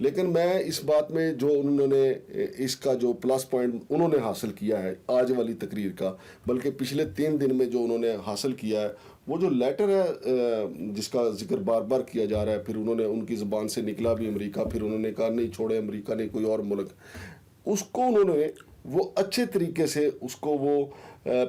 لیکن میں اس بات میں جو انہوں نے اس کا جو پلس پوائنٹ انہوں نے حاصل کیا ہے آج والی تقریر کا، بلکہ پچھلے 3 دن میں جو انہوں نے حاصل کیا ہے، وہ جو لیٹر ہے جس کا ذکر بار بار کیا جا رہا ہے، پھر انہوں نے ان کی زبان سے نکلا بھی امریکہ، پھر انہوں نے کہا نہیں چھوڑے امریکہ نہیں کوئی اور ملک، اس کو انہوں نے وہ اچھے طریقے سے اس کو وہ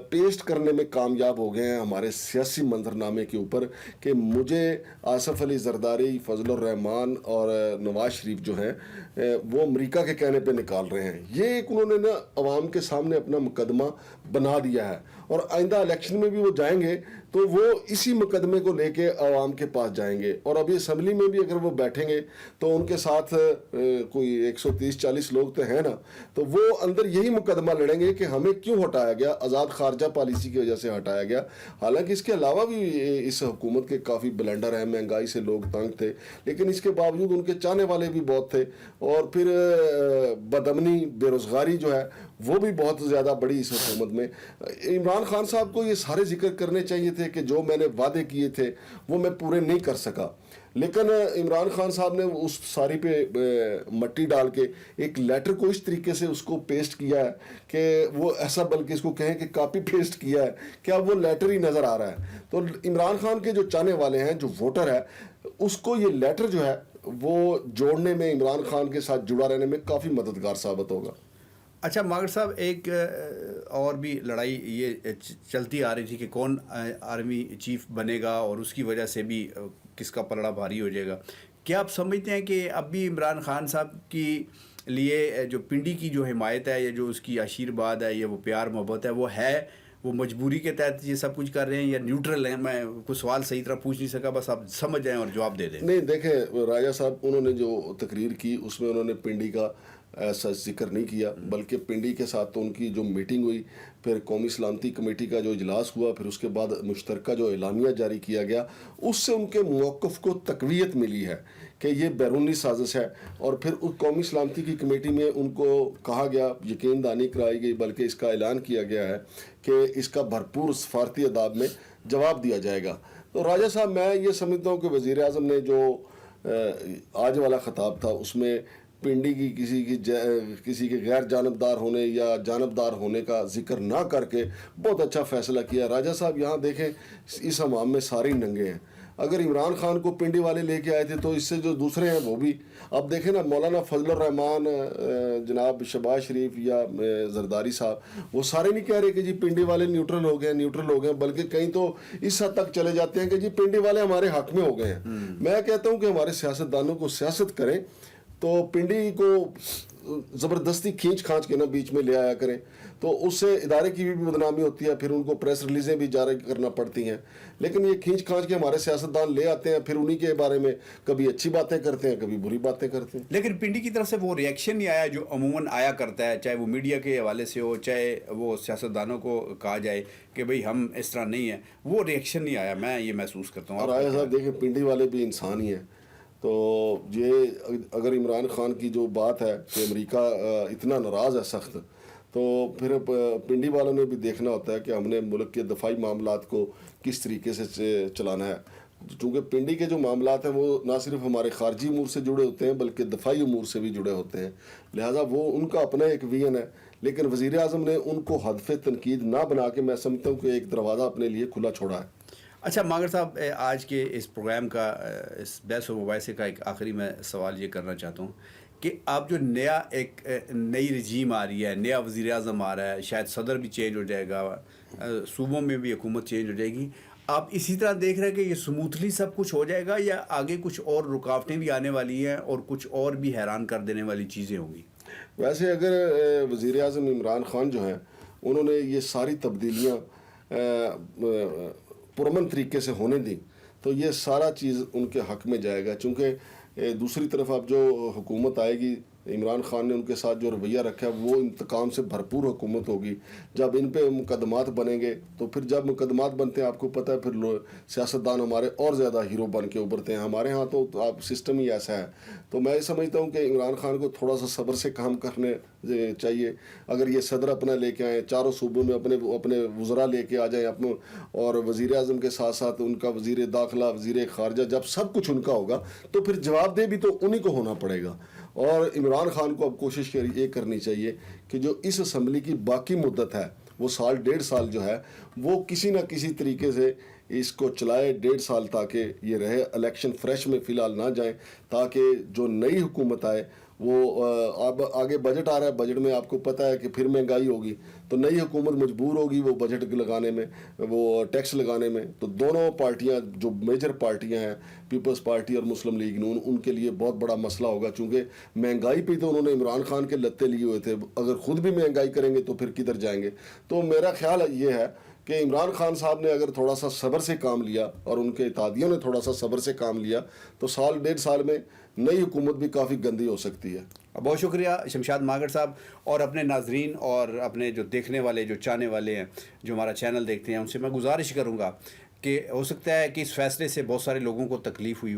پیسٹ کرنے میں کامیاب ہو گئے ہیں ہمارے سیاسی منظرنامے کے اوپر، کہ مجھے آصف علی زرداری، فضل الرحمان اور نواز شریف جو ہیں وہ امریکہ کے کہنے پہ نکال رہے ہیں. یہ ایک انہوں نے نا عوام کے سامنے اپنا مقدمہ بنا دیا ہے، اور آئندہ الیکشن میں بھی وہ جائیں گے تو وہ اسی مقدمے کو لے کے عوام کے پاس جائیں گے. اور ابھی اسمبلی میں بھی اگر وہ بیٹھیں گے تو ان کے ساتھ کوئی 130-140 لوگ تو ہیں نا، تو وہ اندر یہی مقدمہ لڑیں گے کہ ہمیں کیوں ہٹایا گیا، آزاد خارجہ پالیسی کی وجہ سے ہٹایا گیا. حالانکہ اس کے علاوہ بھی اس حکومت کے کافی بلنڈر ہیں، مہنگائی سے لوگ تنگ تھے، لیکن اس کے باوجود ان کے چاہنے والے بھی بہت تھے. اور پھر بدامنی، بے روزگاری جو ہے وہ بھی بہت زیادہ بڑی اس حکومت میں. عمران خان صاحب کو یہ سارے ذکر کرنے چاہیے تھے کہ جو میں نے وعدے کیے تھے وہ میں پورے نہیں کر سکا، لیکن عمران خان صاحب نے اس ساری پہ مٹی ڈال کے ایک لیٹر کو اس طریقے سے اس کو پیسٹ کیا ہے کہ وہ ایسا، بلکہ اس کو کہیں کہ کاپی پیسٹ کیا ہے کہ اب وہ لیٹر ہی نظر آ رہا ہے. تو عمران خان کے جو چاہنے والے ہیں، جو ووٹر ہے، اس کو یہ لیٹر جو ہے وہ جوڑنے میں، عمران خان کے ساتھ جڑا رہنے میں کافی مددگار ثابت ہوگا. اچھا ماگر صاحب، ایک اور بھی لڑائی یہ چلتی آ رہی تھی کہ کون آرمی چیف بنے گا، اور اس کی وجہ سے بھی کس کا پلڑا بھاری ہو جائے گا. کیا آپ سمجھتے ہیں کہ اب بھی عمران خان صاحب کی لیے جو پنڈی کی جو حمایت ہے، یا جو اس کی آشیرواد ہے، یا وہ پیار محبت ہے، وہ مجبوری کے تحت یہ سب کچھ کر رہے ہیں یا نیوٹرل ہیں؟ میں کوئی سوال صحیح طرح پوچھ نہیں سکا، بس آپ سمجھ جائیں اور جواب دے دیں. نہیں دیکھیں، راجہ صاحب انہوں نے جو تقریر کی اس میں انہوں نے پنڈی کا ایسا ذکر نہیں کیا، بلکہ پنڈی کے ساتھ تو ان کی جو میٹنگ ہوئی، پھر قومی سلامتی کمیٹی کا جو اجلاس ہوا، پھر اس کے بعد مشترکہ جو اعلامیہ جاری کیا گیا، اس سے ان کے موقف کو تقویت ملی ہے کہ یہ بیرونی سازش ہے. اور پھر اس قومی سلامتی کی کمیٹی میں ان کو کہا گیا، یقین دہانی کرائی گئی، بلکہ اس کا اعلان کیا گیا ہے کہ اس کا بھرپور سفارتی اداب میں جواب دیا جائے گا. تو راجہ صاحب میں یہ سمجھتا ہوں کہ وزیر اعظم نے جو آج والا خطاب تھا اس میں پنڈی کی کسی کے غیر جانبدار ہونے یا جانبدار ہونے کا ذکر نہ کر کے بہت اچھا فیصلہ کیا. راجہ صاحب یہاں دیکھیں، اس حمام میں سارے ننگے ہیں. اگر عمران خان کو پنڈی والے لے کے آئے تھے تو اس سے جو دوسرے ہیں وہ بھی، اب دیکھیں نا، مولانا فضل الرحمان، جناب شہباز شریف یا زرداری صاحب، وہ سارے نہیں کہہ رہے کہ جی پنڈی والے نیوٹرل ہو گئے، بلکہ کہیں تو اس حد تک چلے جاتے ہیں کہ جی پنڈی والے ہمارے حق میں ہو گئے ہیں. میں کہتا ہوں کہ ہمارے سیاستدانوں کو سیاست کریں تو پنڈی کو زبردستی کھینچ کھانچ کے نا بیچ میں لے آیا کریں، تو اس سے ادارے کی بھی بدنامی ہوتی ہے، پھر ان کو پریس ریلیزیں بھی جاری کرنا پڑتی ہیں. لیکن یہ کھینچ کھانچ کے ہمارے سیاستدان لے آتے ہیں، پھر انہی کے بارے میں کبھی اچھی باتیں کرتے ہیں، کبھی بری باتیں کرتے ہیں. لیکن پنڈی کی طرف سے وہ ریئیکشن نہیں آیا جو عموماً آیا کرتا ہے، چاہے وہ میڈیا کے حوالے سے ہو، چاہے وہ سیاستدانوں کو کہا جائے کہ بھئی ہم اس طرح نہیں ہیں. وہ ریئیکشن نہیں آیا، میں یہ محسوس کرتا ہوں. اور آیا صاحب دیکھیں، پنڈی والے بھی انسان ہی ہیں. تو یہ اگر عمران خان کی جو بات ہے کہ امریکہ اتنا ناراض ہے سخت، تو پھر پنڈی والوں نے بھی دیکھنا ہوتا ہے کہ ہم نے ملک کے دفاعی معاملات کو کس طریقے سے چلانا ہے. چونکہ پنڈی کے جو معاملات ہیں وہ نہ صرف ہمارے خارجی امور سے جڑے ہوتے ہیں بلکہ دفاعی امور سے بھی جڑے ہوتے ہیں، لہٰذا وہ ان کا اپنا ایک ویژن ہے. لیکن وزیر اعظم نے ان کو ہدف تنقید نہ بنا کے، میں سمجھتا ہوں کہ ایک دروازہ اپنے لیے کھلا چھوڑا ہے. اچھا ماگر صاحب، آج کے اس پروگرام کا، اس بحث و مباحثے کا ایک آخری میں سوال یہ کرنا چاہتا ہوں کہ آپ جو ایک نئی رجیم آ رہی ہے، نیا وزیر اعظم آ رہا ہے، شاید صدر بھی چینج ہو جائے گا، صوبوں میں بھی حکومت چینج ہو جائے گی، آپ اسی طرح دیکھ رہے ہیں کہ یہ سموتھلی سب کچھ ہو جائے گا، یا آگے کچھ اور رکاوٹیں بھی آنے والی ہیں اور کچھ اور بھی حیران کر دینے والی چیزیں ہوں گی؟ ویسے اگر وزیر اعظم عمران خان جو ہیں انہوں نے یہ ساری تبدیلیاں پرامن طریقے سے ہونے دیں تو یہ سارا چیز ان کے حق میں جائے گا. چونکہ دوسری طرف اب جو حکومت آئے گی، عمران خان نے ان کے ساتھ جو رویہ رکھا ہے وہ انتقام سے بھرپور حکومت ہوگی. جب ان پہ مقدمات بنیں گے تو پھر جب مقدمات بنتے ہیں، آپ کو پتہ ہے، پھر سیاستدان ہمارے اور زیادہ ہیرو بن کے ابھرتے ہیں. ہمارے ہاں تو آپ سسٹم ہی ایسا ہے. تو میں سمجھتا ہوں کہ عمران خان کو تھوڑا سا صبر سے کام کرنے چاہیے. اگر یہ صدر اپنا لے کے آئیں، چاروں صوبوں میں اپنے وزراء لے کے آ جائیں اپنے، اور وزیر اعظم کے ساتھ ساتھ ان کا وزیر داخلہ، وزیر خارجہ، جب سب کچھ ان کا ہوگا تو پھر جواب دہ بھی تو انہی کو ہونا پڑے گا. اور عمران خان کو اب کوشش یہ کرنی چاہیے کہ جو اس اسمبلی کی باقی مدت ہے وہ سال 1.5 سال جو ہے وہ کسی نہ کسی طریقے سے اس کو چلائے 1.5 سال، تاکہ یہ رہے الیکشن فریش میں فی الحال نہ جائیں، تاکہ جو نئی حکومت آئے وہ اب آگے بجٹ آ رہا ہے، بجٹ میں آپ کو پتہ ہے کہ پھر مہنگائی ہوگی، تو نئی حکومت مجبور ہوگی وہ بجٹ لگانے میں، وہ ٹیکس لگانے میں. تو دونوں پارٹیاں جو میجر پارٹیاں ہیں، پیپلز پارٹی اور مسلم لیگ نون، ان کے لیے بہت بڑا مسئلہ ہوگا، چونکہ مہنگائی پہ تو انہوں نے عمران خان کے لتے لیے ہوئے تھے، اگر خود بھی مہنگائی کریں گے تو پھر کدھر جائیں گے. تو میرا خیال یہ ہے کہ عمران خان صاحب نے اگر تھوڑا سا صبر سے کام لیا اور ان کے اتحادیوں نے تھوڑا سا صبر سے کام لیا تو سال 1.5 سال میں نئی حکومت بھی کافی گندی ہو سکتی ہے. بہت شکریہ شمشاد ماگڑ صاحب. اور اپنے ناظرین اور اپنے جو دیکھنے والے، جو چاہنے والے ہیں، جو ہمارا چینل دیکھتے ہیں، ان سے میں گزارش کروں گا کہ ہو سکتا ہے کہ اس فیصلے سے بہت سارے لوگوں کو تکلیف ہوئی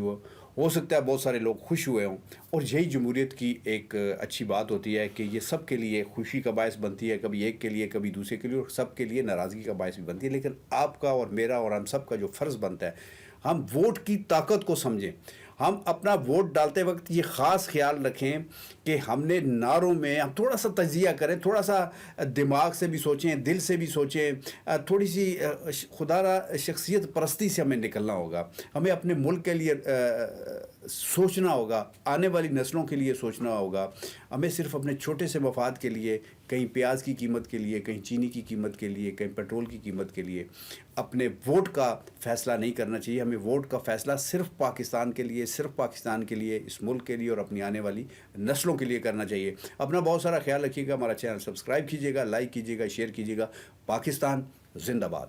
ہو سکتا ہے بہت سارے لوگ خوش ہوئے ہوں، اور یہی جمہوریت کی ایک اچھی بات ہوتی ہے کہ یہ سب کے لیے خوشی کا باعث بنتی ہے، کبھی ایک کے لیے کبھی دوسرے کے لیے، اور سب کے لیے ناراضگی کا باعث بھی بنتی ہے. لیکن آپ کا اور میرا اور ہم سب کا جو فرض بنتا ہے، ہم ووٹ کی طاقت کو سمجھیں. ہم اپنا ووٹ ڈالتے وقت یہ خاص خیال رکھیں کہ ہم نے نعروں میں ہم تھوڑا سا تجزیہ کریں، تھوڑا سا دماغ سے بھی سوچیں، دل سے بھی سوچیں، تھوڑی سی خدا را شخصیت پرستی سے ہمیں نکلنا ہوگا. ہمیں اپنے ملک کے لیے سوچنا ہوگا، آنے والی نسلوں کے لیے سوچنا ہوگا. ہمیں صرف اپنے چھوٹے سے مفاد کے لیے، کہیں پیاز کی قیمت کے لیے، کہیں چینی کی قیمت کے لیے، کہیں پیٹرول کی قیمت کے لیے اپنے ووٹ کا فیصلہ نہیں کرنا چاہیے. ہمیں ووٹ کا فیصلہ صرف پاکستان کے لیے، صرف پاکستان کے لیے، اس ملک کے لیے اور اپنی آنے والی نسلوں کے لیے کرنا چاہیے. اپنا بہت سارا خیال رکھیے گا. ہمارا چینل سبسکرائب کیجیے گا، لائک کیجیے گا، شیئر کیجیے گا. پاکستان زندہ باد.